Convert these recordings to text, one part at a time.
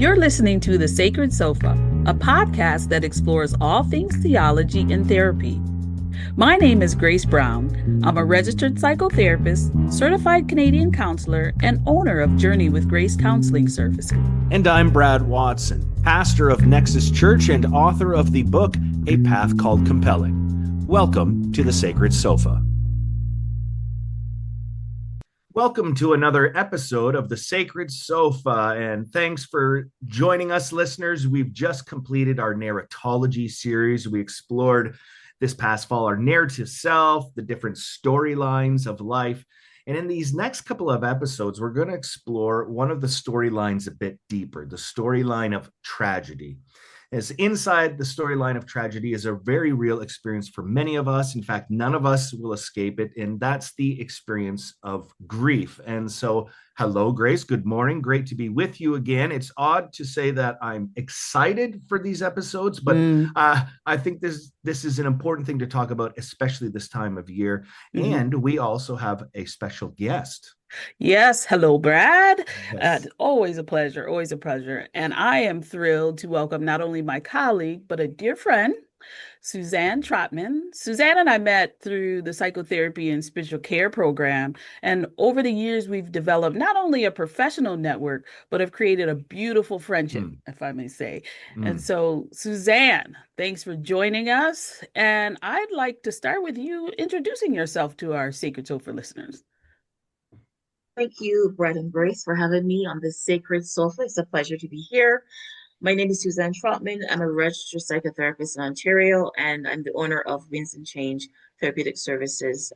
You're listening to The Sacred Sofa, a podcast that explores all things theology and therapy. My name is Grace Brown. I'm a registered psychotherapist, certified Canadian counselor, and owner of Journey with Grace Counseling Services. And I'm Brad Watson, pastor of Nexus Church and author of the book, A Path Called Compelling. Welcome to The Sacred Sofa. Welcome to another episode of The Sacred Sofa, and thanks for joining us, listeners. We've just completed our narratology series. We explored this past fall our narrative self, the different storylines of life. And in these next couple of episodes, we're going to explore one of the storylines a bit deeper, the storyline of tragedy. As inside the storyline of tragedy is a very real experience for many of us. In fact, none of us will escape it. And that's the experience of grief. And so, hello, Grace. Good morning. Great to be with you again. It's odd to say that I'm excited for these episodes, but I think this is an important thing to talk about, especially this time of year. And we also have a special guest. Yes. Hello, Brad. Yes. Always a pleasure. Always a pleasure. And I am thrilled to welcome not only my colleague, but a dear friend, Suzanne Trotman. Suzanne and I met through the psychotherapy and spiritual care program. And over the years, we've developed not only a professional network, but have created a beautiful friendship, if I may say. And so, Suzanne, thanks for joining us. And I'd like to start with you introducing yourself to our Sacred Sofa listeners. Thank you, Brad and Grace, for having me on the Sacred Sofa. It's a pleasure to be here. My name is Suzanne Trotman. I'm a registered psychotherapist in Ontario, and I'm the owner of Winds and Change Therapeutic Services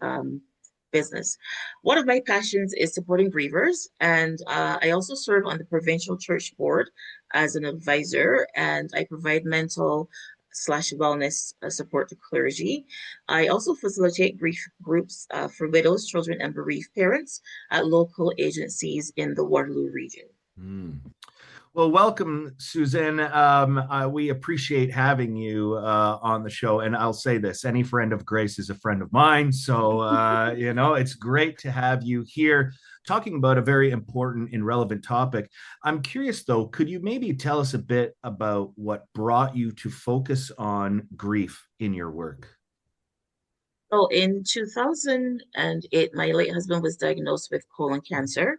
business. One of my passions is supporting grievers, and I also serve on the Provincial Church Board as an advisor, and I provide mental/wellness support to clergy. I also facilitate grief groups for widows, children, and bereaved parents at local agencies in the Waterloo region. Well, welcome, Suzanne. We appreciate having you on the show. And I'll say this, any friend of Grace is a friend of mine. So, it's great to have you here talking about a very important and relevant topic. I'm curious, though, could you maybe tell us a bit about what brought you to focus on grief in your work? So in 2008, my late husband was diagnosed with colon cancer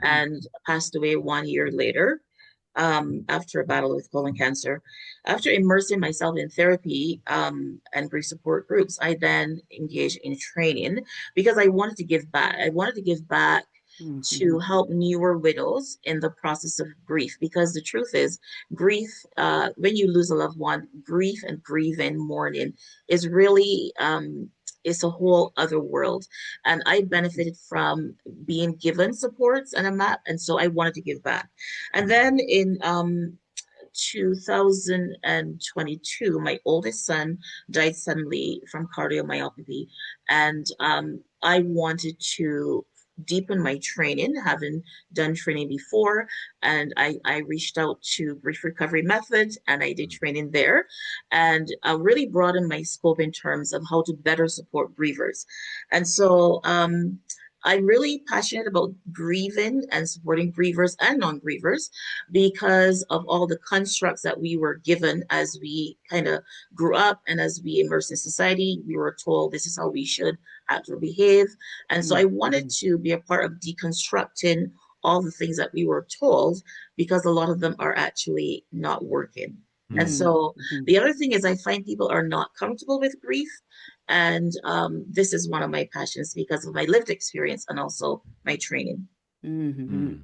and passed away 1 year later. After a battle with colon cancer. After immersing myself in therapy and grief support groups, I then engaged in training because I wanted to give back. I wanted to give back to help newer widows in the process of grief, because the truth is, grief, when you lose a loved one, grief and grieving, mourning is really it's a whole other world. And I benefited from being given supports and a map. And so I wanted to give back. And then in 2022, my oldest son died suddenly from cardiomyopathy. And I wanted to deepen my training, having done training before, and I reached out to Grief Recovery Method, and I did training there, and really broadened my scope in terms of how to better support grievers. And so I'm really passionate about grieving and supporting grievers and non-grievers because of all the constructs that we were given as we kind of grew up and as we immersed in society. We were told this is how we should act or behave. And so I wanted to be a part of deconstructing all the things that we were told, because a lot of them are actually not working. And so the other thing is, I find people are not comfortable with grief. And this is one of my passions because of my lived experience and also my training. Wow.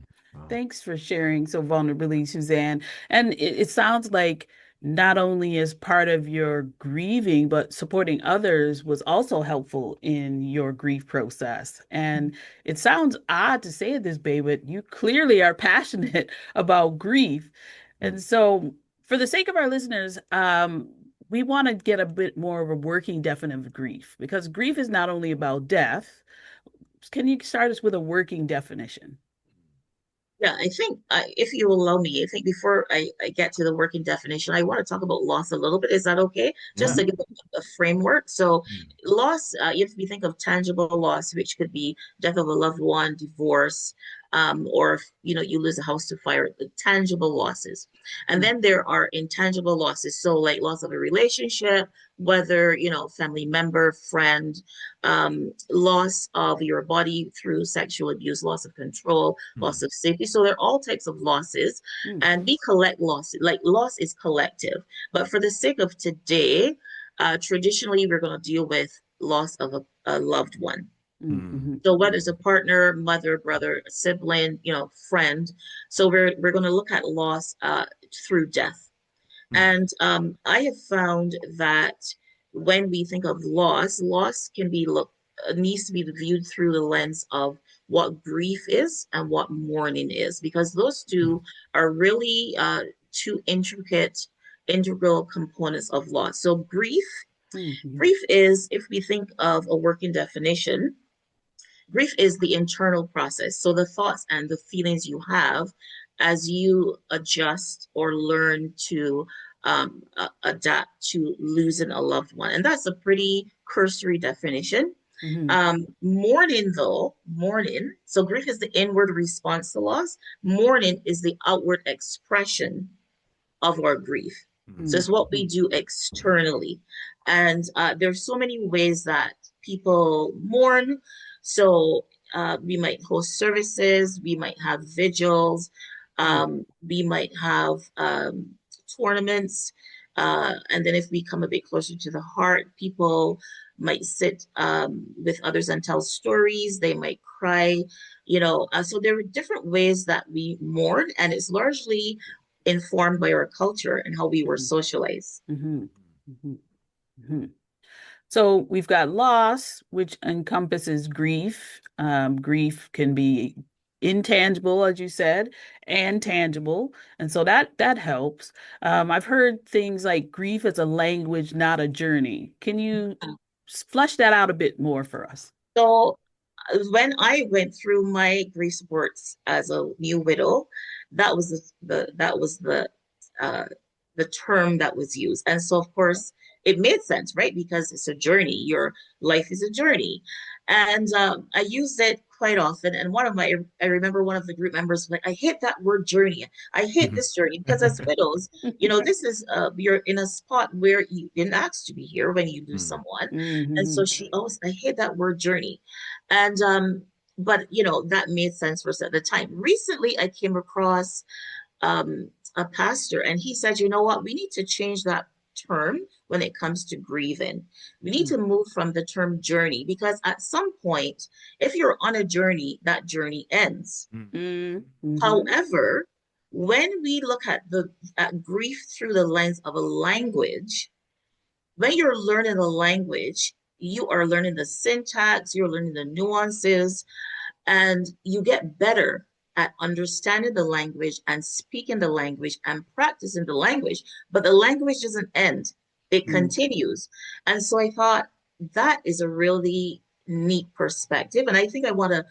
Thanks for sharing so vulnerably, Suzanne. And it sounds like not only as part of your grieving, but supporting others was also helpful in your grief process. And it sounds odd to say it this way, but you clearly are passionate about grief. And so, for the sake of our listeners, we want to get a bit more of a working definition of grief, because grief is not only about death. Can you start us with a working definition? Yeah, I think if you allow me, I think before I get to the working definition, I want to talk about loss a little bit. Is that okay? Just to give a framework. So loss, if we think of tangible loss, which could be death of a loved one, divorce, or if, you lose a house to fire, the tangible losses. And then there are intangible losses. So like loss of a relationship, whether, family member, friend, loss of your body through sexual abuse, loss of control, loss of safety. So there are all types of losses, and we collect losses. Like loss is collective. But for the sake of today, traditionally we're going to deal with loss of a loved one. Mm-hmm. So whether it's a partner, mother, brother, sibling, friend. So we're going to look at loss through death. And I have found that when we think of loss can be needs to be viewed through the lens of what grief is and what mourning is, because those two are really two integral components of loss. So Mm-hmm. grief is, if we think of a working definition, grief is the internal process. So the thoughts and the feelings you have as you adjust or learn to adapt to losing a loved one. And that's a pretty cursory definition. Mm-hmm. Mourning, so grief is the inward response to loss. Mourning is the outward expression of our grief. So it's what we do externally. And there's so many ways that people mourn. So we might host services, we might have vigils, we might have tournaments. And then if we come a bit closer to the heart, people might sit with others and tell stories. They might cry, so there are different ways that we mourn, and it's largely informed by our culture and how we were socialized. Mm-hmm. Mm-hmm. Mm-hmm. So we've got loss, which encompasses grief. Grief can be intangible, as you said, and tangible, and so that helps. I've heard things like grief is a language, not a journey. Can you flesh that out a bit more for us? So when I went through my grief supports as a new widow, that was uh, the term that was used, and so of course it made sense, right? Because it's a journey. Your life is a journey, and I used it quite often. And I remember one of the group members was like, "I hate that word journey. I hate this journey because as widows, this is you're in a spot where you didn't ask to be here when you lose someone." And Mm-hmm. so she always, I hate that word journey. And but that made sense for us at the time. Recently I came across a pastor, and he said, you know what, we need to change that term when it comes to grieving. We need to move from the term journey, because at some point, if you're on a journey, that journey ends. Mm-hmm. However, when we look at grief through the lens of a language, when you're learning a language, you are learning the syntax, you're learning the nuances, and you get better at understanding the language and speaking the language and practicing the language. But the language doesn't end, it continues. And so I thought that is a really neat perspective. And I think I want to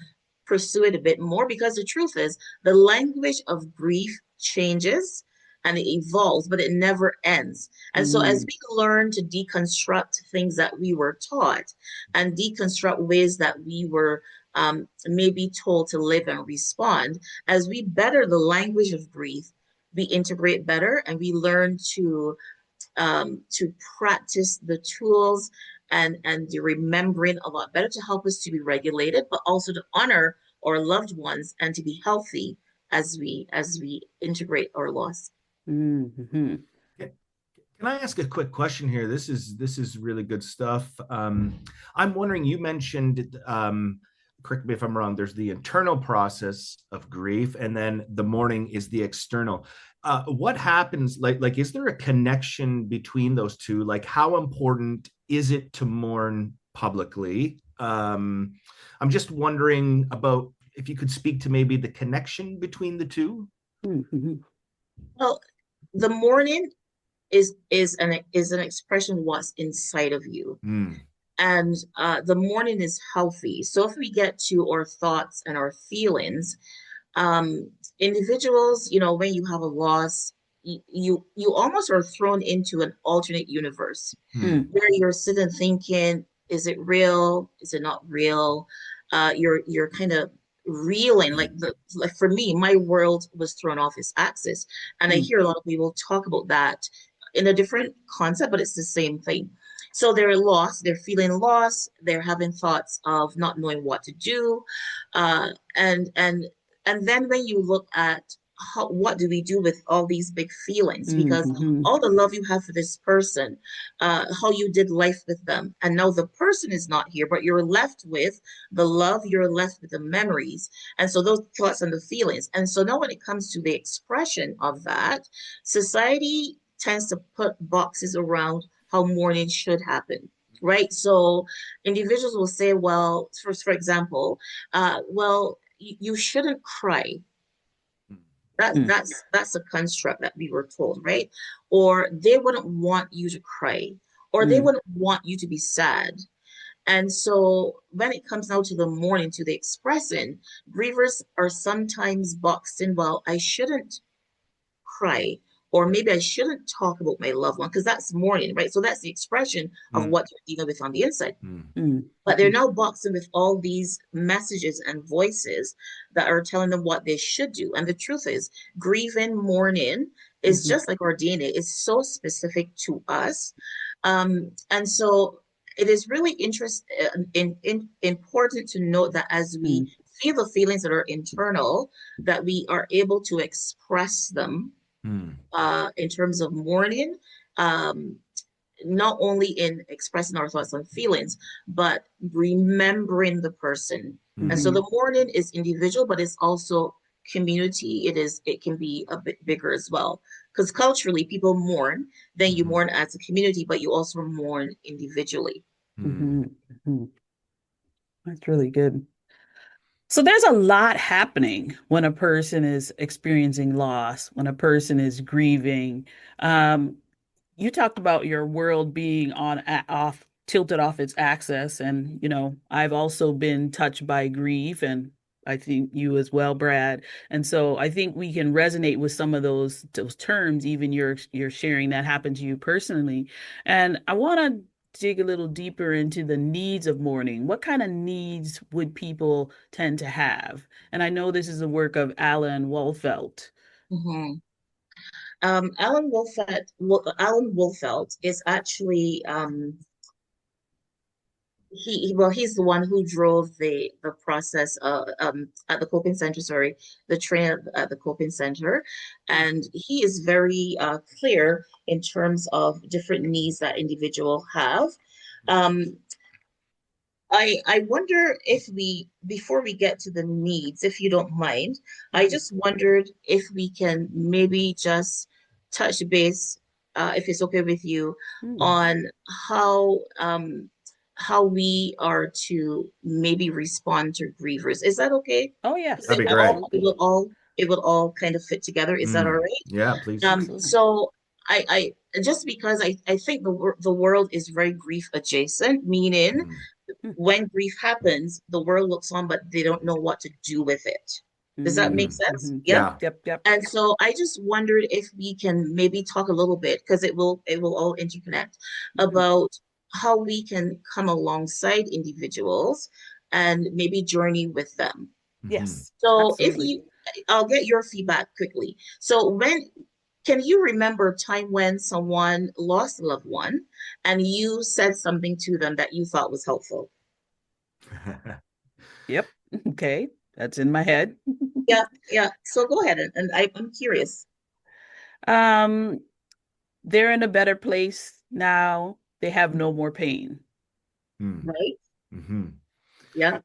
pursue it a bit more, because the truth is the language of grief changes and it evolves, but it never ends. And so as we learn to deconstruct things that we were taught and deconstruct ways that we were maybe told to live and respond, as we better the language of grief, we integrate better and we learn to practice the tools and the remembering a lot better, to help us to be regulated, but also to honor our loved ones and to be healthy as we integrate our loss. Mm-hmm. Can I ask a quick question here? This is really good stuff. I'm wondering, you mentioned, correct me if I'm wrong, there's the internal process of grief, and then the mourning is the external. What happens, like, is there a connection between those two? Like, how important is it to mourn publicly? I'm just wondering about if you could speak to maybe the connection between the two. Mm-hmm. Well, the mourning is an expression of what's inside of you. And the mourning is healthy. So if we get to our thoughts and our feelings, individuals, when you have a loss, you almost are thrown into an alternate universe where you're sitting thinking, is it real? Is it not real? You're kind of reeling, like for me, my world was thrown off its axis. And I Mm, hear a lot of people talk about that in a different concept, but it's the same thing. So they're lost, they're feeling lost, they're having thoughts of not knowing what to do. Uh, and and and then when you look at what do we do with all these big feelings? Because mhm, all the love you have for this person, how you did life with them, and now the person is not here, but you're left with the love, you're left with the memories, and so those thoughts and the feelings. And so now when it comes to the expression of that, society tends to put boxes around how mourning should happen. Right. So individuals will say, well, for example, well, you shouldn't cry. mm, That's a construct that we were told, right? Or they wouldn't want you to cry, or they mm, wouldn't want you to be sad. And so when it comes now to the mourning, to the expressing, grievers are sometimes boxed in, well, I shouldn't cry, or maybe I shouldn't talk about my loved one, because that's mourning, right? So that's the expression of Mm, what you're dealing with on the inside. mm, mm, But they're now boxing with all these messages and voices that are telling them what they should do. And the truth is, grieving, mourning is mhm, just like our DNA, it's so specific to us. And so it is really important to note that as we mm, feel the feelings that are internal, that we are able to express them mm, in terms of mourning. Um, not only in expressing our thoughts and feelings, but remembering the person. And mm, so mhm, the mourning is individual, but it's also community. It can be a bit bigger as well. Because culturally, people mourn, then you mhm, mourn as a community, but you also mourn individually. mm, mhm, mhm. That's really good. So there's a lot happening when a person is experiencing loss, when a person is grieving. Um, you talked about your world being off tilted off its axis, and I've also been touched by grief, and I think you as well, Brad. And so I think we can resonate with some of those terms, even you're sharing that happened to you personally. And I want to dig a little deeper into the needs of mourning. What kind of needs would people tend to have? And I know this is the work of Alan Wolfelt. Mhm. Alan Wolfelt is actually he's the one who drove the process at the coping center, sorry, the train at the coping center. And he is very clear in terms of different needs that individual have. um, I wonder if we, before we get to the needs, if you don't mind, I Mhm. just wondered if we can maybe just touch base, if it's okay with you, Mm. on how how we are to maybe respond to grievers. Is that okay? Oh, Because yes, that'd be great. absolutely. it will all kind of fit together. Is that all Mm, right? yeah, please. Absolutely. So I just because I think the world is very grief adjacent, meaning Mm, Mm, when grief happens, the world looks on, but they don't know what to do with it. Does that make mm, sense? mhm. Yeah. Yep, yep, yep. And so I just wondered if we can maybe talk a little bit, because it will all interconnect, Mhm. about how we can come alongside individuals and maybe journey with them. mhm. Yes, So if absolutely. you, I'll get your feedback quickly. So when can you remember a time when someone lost a loved one and you said something to them that you thought was helpful? Yep. Okay. That's in my head. Yeah, yeah. So go ahead, and I'm curious, Um, they're in a better place now. They have no more pain. Mm, right? mhm. Yeah.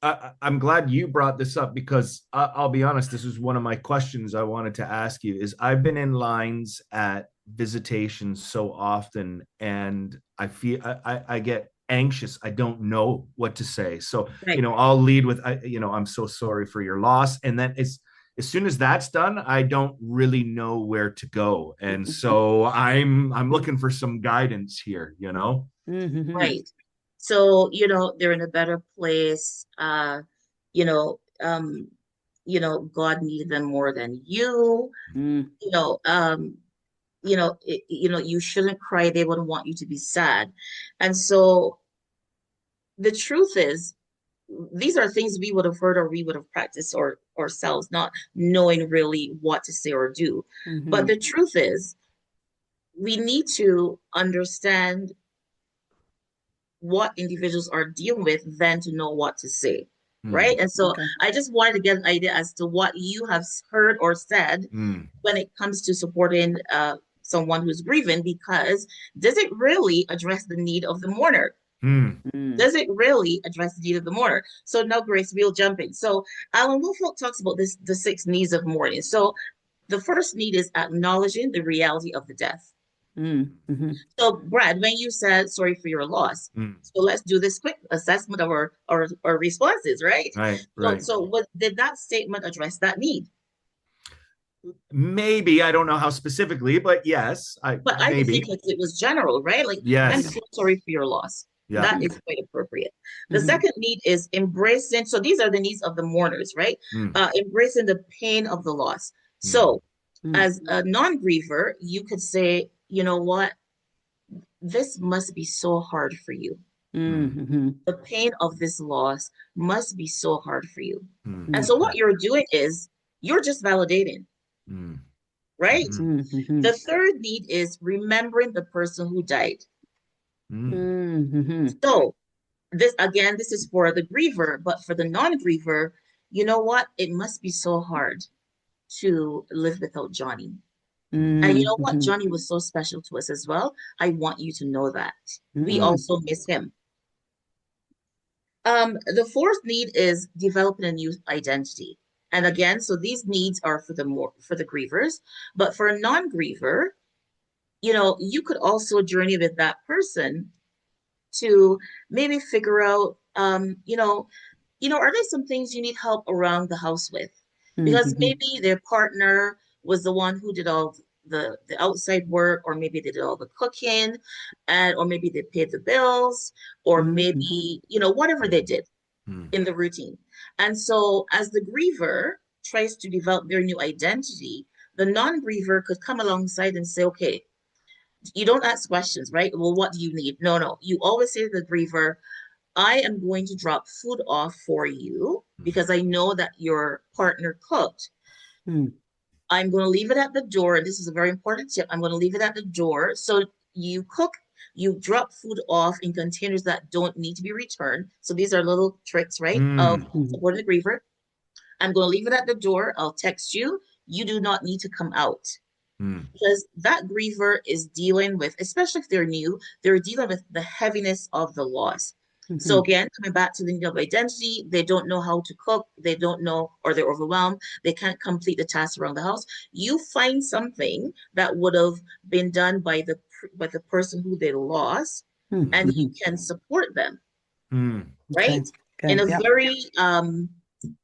I'm glad you brought this up because I'll be honest, this is one of my questions I wanted to ask you is I've been in lines at visitations so often and I feel I get anxious. I don't know what to say. So, Right. I'll lead with, I'm so sorry for your loss. And then as soon as that's done, I don't really know where to go. And so I'm looking for some guidance here. Mhm. Right. So, they're in a better place. You know, God needed them more than you. Mm, You know, you shouldn't cry. They wouldn't want you to be sad. And so the truth is, these are things we would have heard or we would have practiced or ourselves, not knowing really what to say or do. But Mm-hmm. the truth is, we need to understand what individuals are dealing with than to know what to say. Mm. Right. And so Okay. I just wanted to get an idea as to what you have heard or said Mm. when it comes to supporting someone who's grieving, because does it really address the need of the mourner? Mm. Does it really address the need of the mourner? So now, Grace, we'll jump in. So Alan Woolfolk talks about this, the 6 needs of mourning. So the first need is acknowledging the reality of the death. Mm-hmm. So, Brad, when you said sorry for your loss, Mm. so let's do this quick assessment of our responses, right? Right, So, right. so what did that statement address that need? Maybe I don't know how specifically, but yes, I But I would think maybe like it was general, right? Like, I'm yes, so sorry for your loss. yeah. That is quite appropriate. The Mm-hmm. second need is embracing. So these are the needs of the mourners, right? Mm. Embracing the pain of the loss. Mm. So, as a non-griever, you could say, you know what? This must be so hard for you. Mm. Mm-hmm. The pain of this loss must be so hard for you. Mm. And so what you're doing is you're just validating, Mm. right? Mm. Mm-hmm. The third need is remembering the person who died. Mm. Mm-hmm. So this again, this is for the griever, but for the non-griever, you know what? It must be so hard to live without Johnny. And you know what? Mm-hmm. Johnny was so special to us as well. I want you to know that. We Mm. also miss him. The fourth need is developing a new identity. And again, so these needs are for the grievers, but for a non-griever, you could also journey with that person to maybe figure out, are there some things you need help around the house with? Because Mm-hmm. maybe their partner was the one who did all the outside work, or maybe they did all the cooking, and or maybe they paid the bills, or Mm-hmm. maybe, whatever they did Mm. in the routine. And so as the griever tries to develop their new identity, the non-griever could come alongside and say, okay, you don't ask questions, right? Well, what do you need? No, no. You always say to the griever, I am going to drop food off for you because I know that your partner cooked. Mm-hmm. I'm going to leave it at the door. And this is a very important tip. I'm going to leave it at the door. So you cook, you drop food off in containers that don't need to be returned. So these are little tricks, right? Of Mm. supporting the griever. I'm going to leave it at the door. I'll text you. You do not need to come out, Mm. because that griever is dealing with, especially if they're new, they're dealing with the heaviness of the loss. So Mm-hmm. again, coming back to the need of identity, they don't know how to cook, they don't know, or they're overwhelmed, they can't complete the tasks around the house. You find something that would have been done by the person who they lost, and Mm-hmm. you can support them, Mm. Okay. right? In Okay. a Yep. very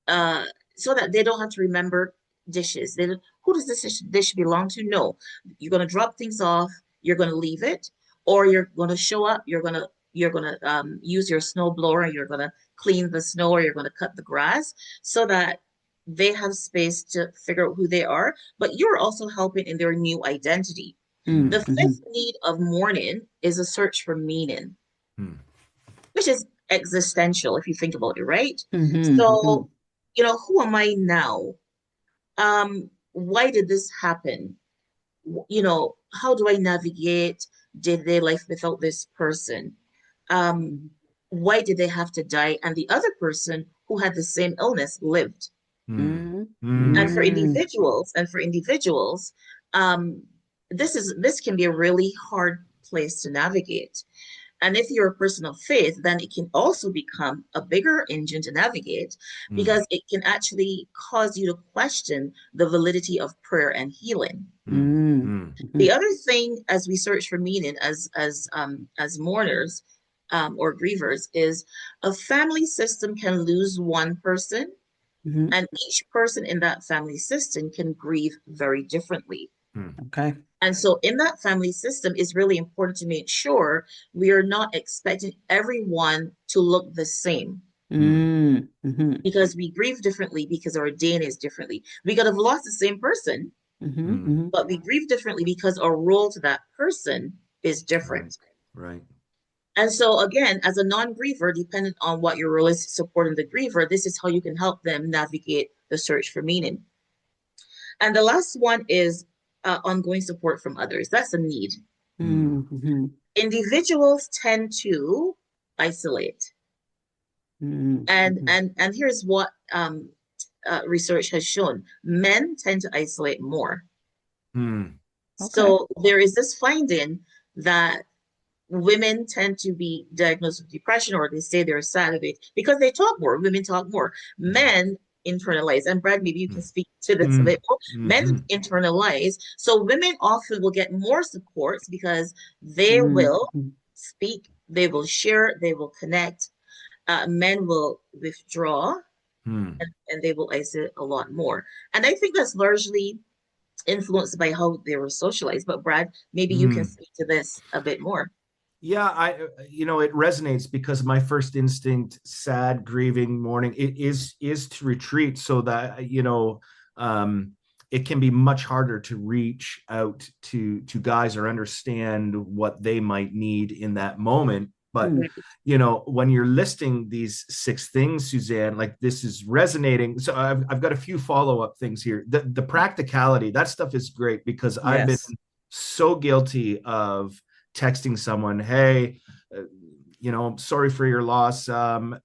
uh so that they don't have to remember dishes. Who does this dish belong to? No. You're gonna drop things off, you're gonna leave it, or you're gonna show up, you're gonna use your snow blower, you're gonna clean the snow, or you're gonna cut the grass, so that they have space to figure out who they are, but you're also helping in their new identity. Mm. The Mm-hmm. fifth need of mourning is a search for meaning, Mm. which is existential if you think about it, right? Mm-hmm. So, who am I now? Why did this happen? How do I navigate day-to-day life without this person? Um, why did they have to die? And the other person who had the same illness lived. Mm. Mm-hmm. And for Mm. Mm-hmm. individuals, um, this can be a really hard place to navigate. And if you're a person of faith, then it can also become a bigger engine to navigate, Mm. because it can actually cause you to question the validity of prayer and healing. Mm. Mm. The other thing, as we search for meaning as mourners, or grievers, is a family system can lose one person, Mm-hmm. and each person in that family system can grieve very differently. Mm. Okay. And so in that family system, it's really important to make sure we are not expecting everyone to look the same, Mm. Mm-hmm. because we grieve differently because our DNA is differently. We could have lost the same person, Mm-hmm. Mm. but we grieve differently because our role to that person is Right. different. Right. And so again, as a non-griever, dependent on what your role is supporting the griever, this is how you can help them navigate the search for meaning. And the last one is ongoing support from others. That's a need. Mm. Mm-hmm. Individuals tend to isolate. And Mm-hmm. and here's what research has shown: men tend to isolate more. Mm. Okay. So there is this finding that women tend to be diagnosed with depression, or they say they're sad because they talk more. Women talk more. Men internalize, and Brad, maybe you can speak to this a Mm. bit more. Men Mm-hmm. internalize, so women often will get more supports because they will Mm-hmm. speak, they will share, they will connect. Men will withdraw, Mm. and they will isolate a lot more. And I think that's largely influenced by how they were socialized. But Brad, maybe you can Mm. speak to this a bit more. Yeah, it resonates because my first instinct, sad, grieving, mourning, it is to retreat so that, um, it can be much harder to reach out to guys or understand what they might need in that moment. But, Mm-hmm. Right. when you're listing these six things, Suzanne, like this is resonating. So I've got a few follow-up things here. The practicality, that stuff is great because I've been Yes. so guilty of texting someone, hey, sorry for your loss.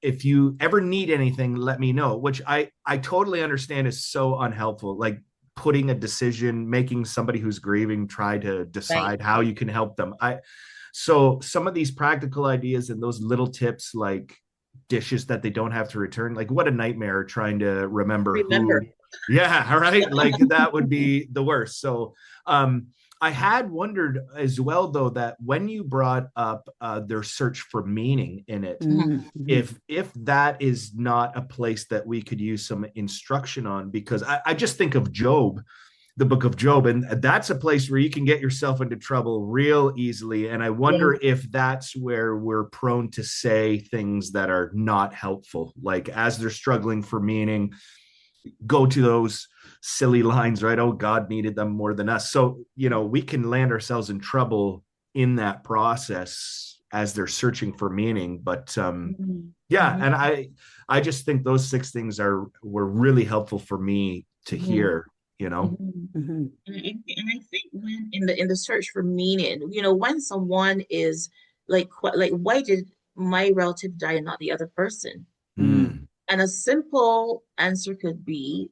If you ever need anything, let me know, which I totally understand is so unhelpful. Like putting a decision, making somebody who's grieving try to Right. decide how you can help them. So some of these practical ideas and those little tips, like dishes that they don't have to return, like what a nightmare trying to remember who. Remember. Yeah, all right, like that would be the worst. So I had wondered as well, though, that when you brought up their search for meaning in it, Mm-hmm. if that is not a place that we could use some instruction on, because I just think of Job, the book of Job, and that's a place where you can get yourself into trouble real easily. And I Yeah. wonder if that's where we're prone to say things that are not helpful, like as they're struggling for meaning, go to those silly lines, right? Oh, God needed them more than us. So, we can land ourselves in trouble in that process as they're searching for meaning. But Mhm. yeah, Mhm. and I just think those six things were really helpful for me to Mhm. hear. Mhm. Mm-hmm. And I think when in the search for meaning, when someone is like, why did my relative die and not the other person? Mm, And a simple answer could be,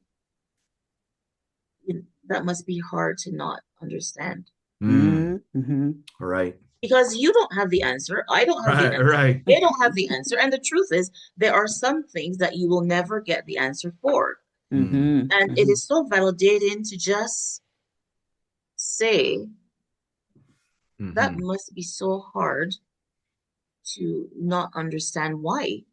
that must be hard to not understand. mm, Mm-hmm. right. Because you don't have the answer. I don't have the Right, answer. right. They don't have the answer. And the truth is, there are some things that you will never get the answer for. Mm, Mm-hmm. And it Mm-hmm. is so validating to just say that mm-hmm. must be so hard to not understand why.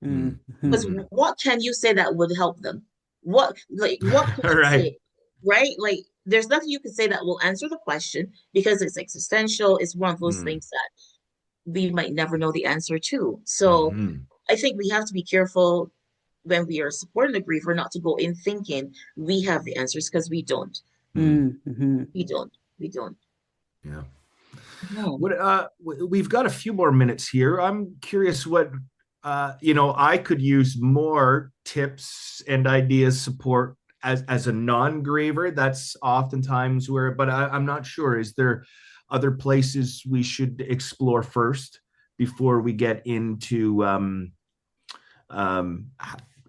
Mm, Mm-hmm. Because mm-hmm. what can you say that would help them? What can you Right. say? Right? Like there's nothing you can say that will answer the question because it's existential. It's one of those Mm, things that we might never know the answer to. So mm-hmm. I think we have to be careful when we are supporting the griever not to go in thinking we have the answers because we don't. Mm, Mm-hmm. We don't. We don't. yeah. No. We've got a few more minutes here. I'm curious what I could use more tips and ideas, support as a non-griever. That's oftentimes where, but I'm not sure. Is there other places we should explore first before we get into um,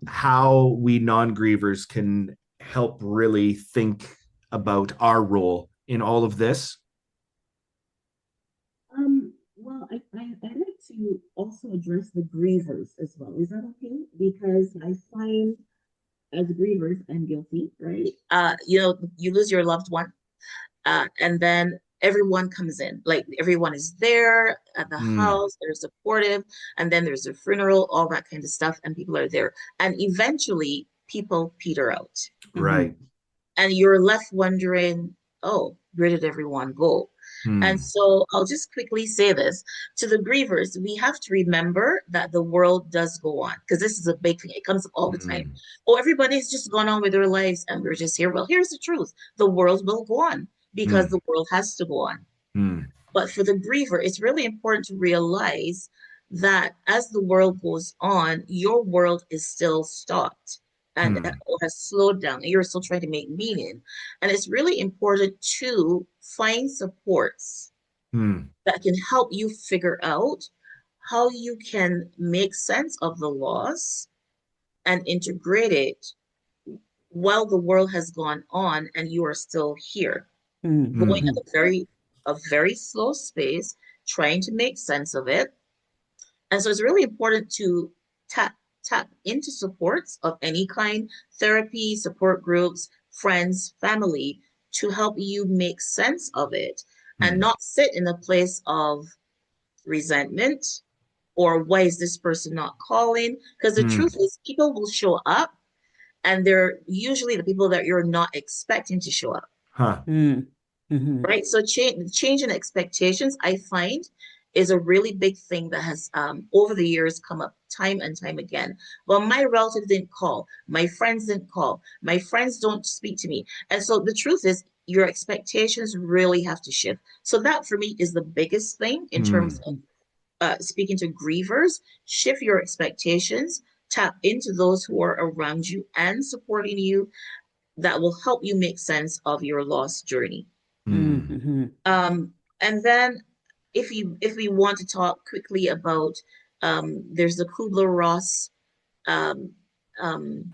how we non-grievers can help really think about our role in all of this? Well, I'd like to also address the grievers as well. Is that okay? Because I find as grievers, I'm guilty, right? You lose your loved one, and then everyone comes in. Like everyone is there at the Mm, house, they're supportive, and then there's a funeral, all that kind of stuff, and people are there. And eventually people peter out. Mm-hmm. right. And you're left wondering, oh, where did everyone go? And Hmm. so I'll just quickly say this to the grievers: we have to remember that the world does go on, because this is a big thing. It comes up all the time. Hmm. Oh, everybody's just gone on with their lives and we're just here. Well, here's the truth: the world will go on because Hmm. the world has to go on. Hmm. But for the griever, it's really important to realize that as the world goes on, your world is still stopped and Hmm. or has slowed down, and you're still trying to make meaning. And it's really important to find supports Hmm. that can help you figure out how you can make sense of the loss and integrate it while the world has gone on and you are still here, going Hmm. at a very slow space, trying to make sense of it. And so it's really important to tap into supports of any kind, therapy, support groups, friends, family, to help you make sense of it and Hmm. not sit in a place of resentment or why is this person not calling? Because the Hmm. truth is people will show up and they're usually the people that you're not expecting to show up. Huh. Mm-hmm. Right? So change in expectations, I find, is a really big thing that has over the years come up time and time again. Well, my relative didn't call, my friends didn't call, my friends don't speak to me. And so the truth is, your expectations really have to shift. So that for me is the biggest thing in terms Hmm. of speaking to grievers. Shift your expectations, tap into those who are around you and supporting you that will help you make sense of your lost journey. Hmm. Mm-hmm. And then if we want to talk quickly about there's the Kubler-Ross um, um,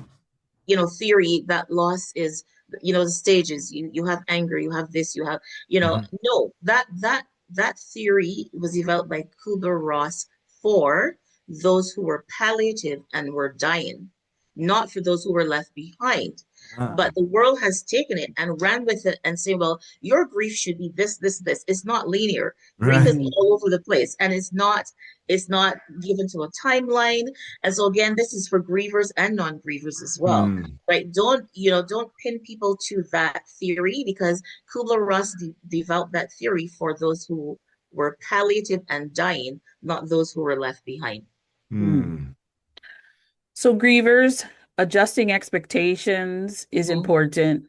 theory that loss is, the stages. You have anger, you have this, you have, Hmm. no, that theory was developed by Kubler-Ross for those who were palliative and were dying, not for those who were left behind. Ah. But the world has taken it and ran with it and say, well, your grief should be this, this, this. It's not linear. Grief is Right. Mm-hmm. all over the place, and it's not given to a timeline. And so again, this is for grievers and non-grievers as well, Hmm. right? Don't pin people to that theory, because Kubler-Ross developed that theory for those who were palliative and dying, not those who were left behind. Hmm. So, grievers, adjusting expectations is Mhm. important.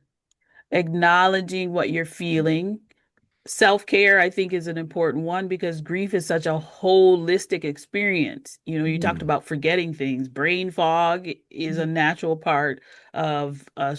Acknowledging what you're feeling. Self-care, I think, is an important one because grief is such a holistic experience. You talked Hmm. about forgetting things. Brain fog is a Mhm. natural part of a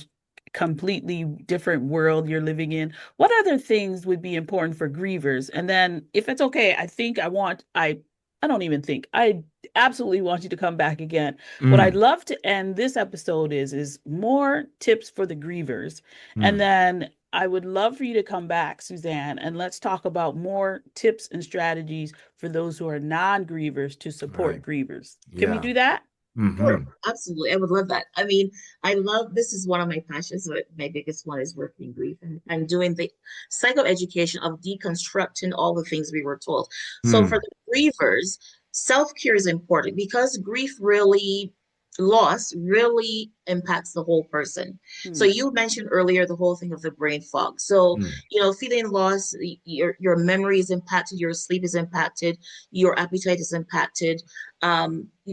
completely different world you're living in. What other things would be important for grievers? And then, if it's okay, I don't even think, I absolutely want you to come back again. What I'd Hmm. love to end this episode is more tips for the grievers. And Hmm. then I would love for you to come back, Suzanne, and let's talk about more tips and strategies for those who are non-grievers to support Right. grievers. Can we Yeah. do that? Hmm. Sure, absolutely. I would love that. I mean, I love this is one of my passions, but my biggest one is working in grief and doing the psychoeducation of deconstructing all the things we were told. So for Hmm. the grievers, self-care is important because grief really, loss really impacts the whole person. So Hmm. you mentioned earlier the whole thing of the brain fog. So, Hmm. feeling loss, your memory is impacted, your sleep is impacted, your appetite is impacted,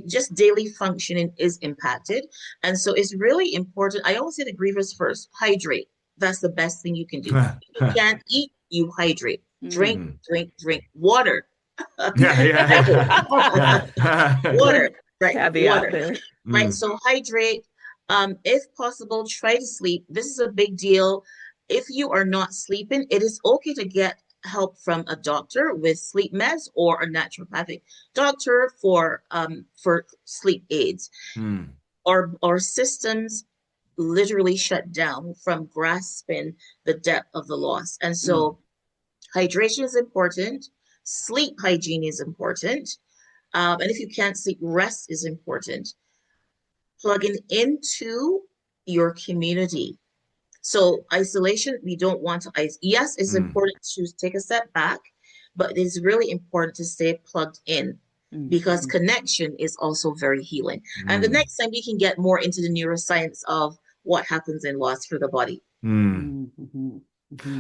just daily functioning is impacted. And so it's really important. I always say the grievers first, hydrate. That's the best thing you can do. If you can't eat, you hydrate. Drink, Hmm. Hmm. drink, drink. Water. Yeah. Hydrate. Yeah. Yeah. Water, Good right? caveat Water, there. right? Hmm. So hydrate. If possible, try to sleep. This is a big deal. If you are not sleeping, it is okay to get help from a doctor with sleep meds or a naturopathic doctor for sleep aids. Hmm. Our systems literally shut down from grasping the depth of the loss. And Hmm. so hydration is important. Sleep hygiene is important. And if you can't sleep, rest is important. Plugging into your community. So isolation, we don't want to yes, it's Hmm. important to take a step back, but it is really important to stay plugged in because Hmm. connection is also very healing. And the Hmm. next time we can get more into the neuroscience of what happens in loss for the body. Hmm. Hmm. Hmm. Hmm.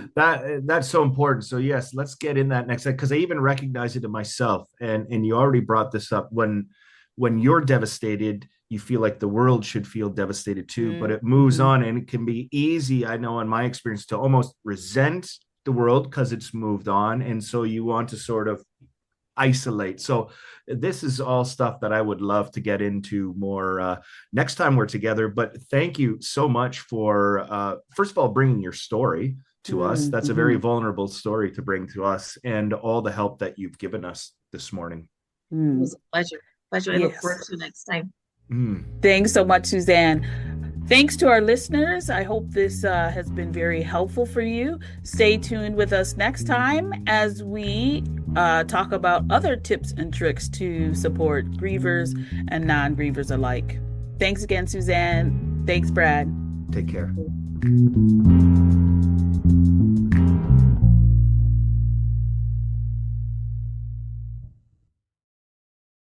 That's so important. So yes, let's get in that next, because I even recognize it in myself. And you already brought this up. When you're devastated, you feel like the world should feel devastated too, but it moves Hmm. on, and it can be easy, I know in my experience, to almost resent the world because it's moved on. And so you want to sort of isolate. So this is all stuff that I would love to get into more next time we're together. But thank you so much for, first of all, bringing your story to us. That's a very vulnerable story to bring to us, and all the help that you've given us this morning. It was a pleasure. Pleasure. I look forward to next time. Thanks so much, Suzanne. Thanks to our listeners. I hope this has been very helpful for you. Stay tuned with us next time as we talk about other tips and tricks to support grievers and non-grievers alike. Thanks again, Suzanne. Thanks, Brad. Take care.